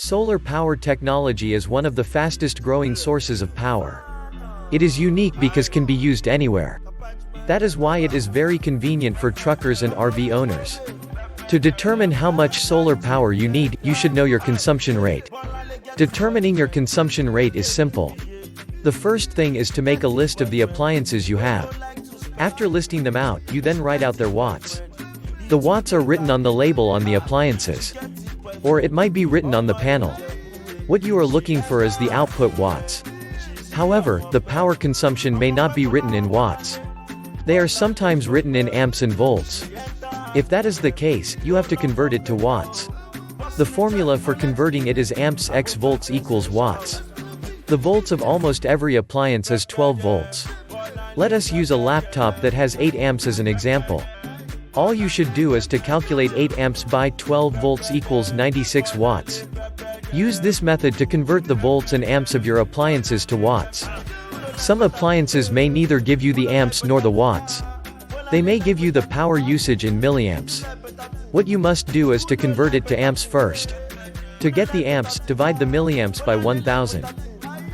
Solar power technology is one of the fastest growing sources of power. It is unique because can be used anywhere. That is why it is very convenient for truckers and RV owners. To determine how much solar power you need, you should know your consumption rate. Determining your consumption rate is simple. The first thing is to make a list of the appliances you have. After listing them out, you then write out their watts. The watts are written on the label on the appliances. Or it might be written on the panel. What you are looking for is the output watts. However, the power consumption may not be written in watts. They are sometimes written in amps and volts. If that is the case, you have to convert it to watts. The formula for converting it is amps x volts equals watts. The volts of almost every appliance is 12 volts. Let us use a laptop that has 8 amps as an example. All you should do is to calculate 8 amps by 12 volts equals 96 watts. Use this method to convert the volts and amps of your appliances to watts. Some appliances may neither give you the amps nor the watts. They may give you the power usage in milliamps. What you must do is to convert it to amps first. To get the amps, divide the milliamps by 1000.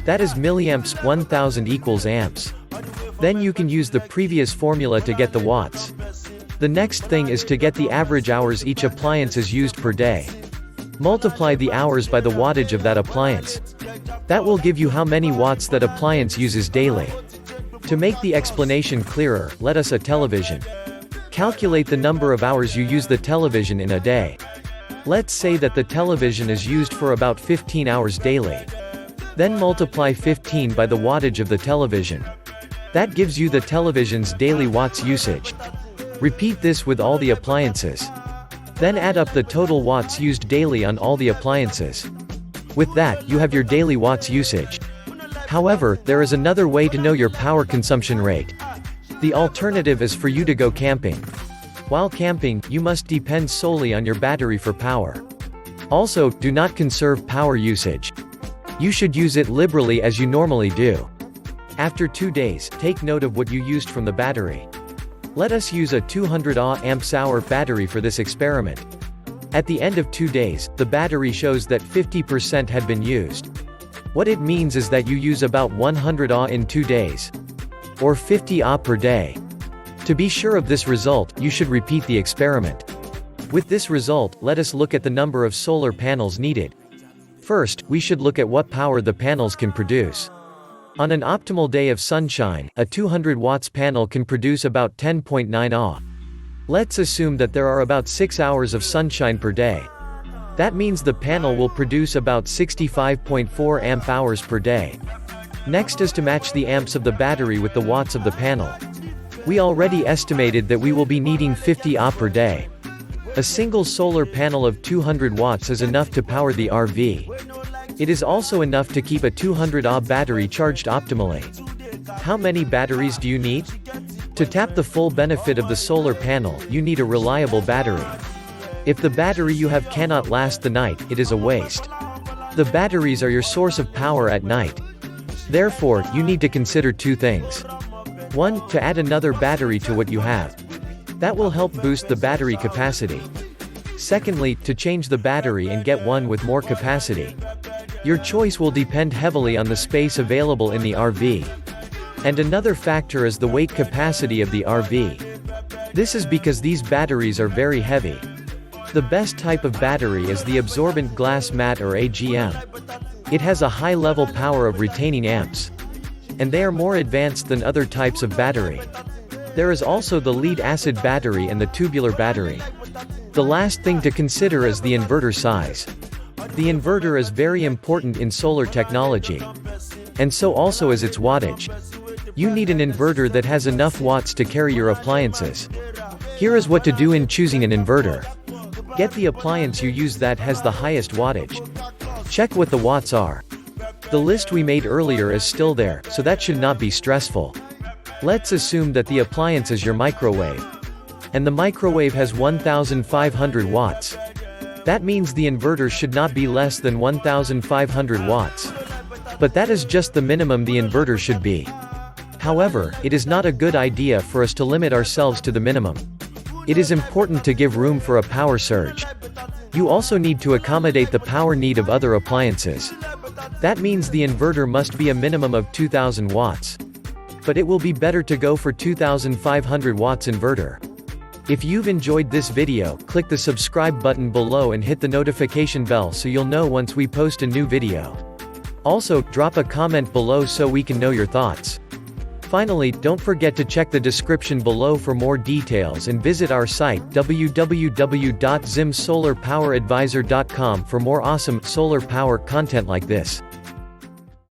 That is milliamps, 1000 equals amps. Then you can use the previous formula to get the watts. The next thing is to get the average hours each appliance is used per day. Multiply the hours by the wattage of that appliance. That will give you how many watts that appliance uses daily. To make the explanation clearer, let us a television. Calculate the number of hours you use the television in a day. Let's say that the television is used for about 15 hours daily. Then multiply 15 by the wattage of the television. That gives you the television's daily watts usage. Repeat this with all the appliances. Then add up the total watts used daily on all the appliances. With that, you have your daily watts usage. However, there is another way to know your power consumption rate. The alternative is for you to go camping. While camping, you must depend solely on your battery for power. Also, do not conserve power usage. You should use it liberally as you normally do. After 2 days, take note of what you used from the battery. Let us use a 200 amp-hour battery for this experiment. At the end of 2 days, the battery shows that 50% had been used. What it means is that you use about 100 in 2 days. Or 50 per day. To be sure of this result, you should repeat the experiment. With this result, let us look at the number of solar panels needed. First, we should look at what power the panels can produce. On an optimal day of sunshine, a 200 watts panel can produce about 10.9 Ah. Let's assume that there are about 6 hours of sunshine per day. That means the panel will produce about 65.4 amp hours per day. Next is to match the amps of the battery with the watts of the panel. We already estimated that we will be needing 50 Ah per day. A single solar panel of 200 watts is enough to power the RV. It is also enough to keep a 200 Ah battery charged optimally. How many batteries do you need? To tap the full benefit of the solar panel, you need a reliable battery. If the battery you have cannot last the night, it is a waste. The batteries are your source of power at night. Therefore, you need to consider 2 things. 1. To add another battery to what you have. That will help boost the battery capacity. Secondly, to change the battery and get one with more capacity. Your choice will depend heavily on the space available in the RV. And another factor is the weight capacity of the RV. This is because these batteries are very heavy. The best type of battery is the absorbent glass mat or AGM. It has a high level power of retaining amps. And they are more advanced than other types of battery. There is also the lead acid battery and the tubular battery. The last thing to consider is the inverter size. The inverter is very important in solar technology. And so also is its wattage. You need an inverter that has enough watts to carry your appliances. Here is what to do in choosing an inverter. Get the appliance you use that has the highest wattage. Check what the watts are. The list we made earlier is still there, so that should not be stressful. Let's assume that the appliance is your microwave. And the microwave has 1500 watts. That means the inverter should not be less than 1500 watts. But that is just the minimum the inverter should be. However, it is not a good idea for us to limit ourselves to the minimum. It is important to give room for a power surge. You also need to accommodate the power need of other appliances. That means the inverter must be a minimum of 2000 watts. But it will be better to go for 2500 watts inverter. If you've enjoyed this video, click the subscribe button below and hit the notification bell so you'll know once we post a new video. Also, drop a comment below so we can know your thoughts. Finally, don't forget to check the description below for more details and visit our site www.zimsolarpoweradvisor.com for more awesome solar power content like this.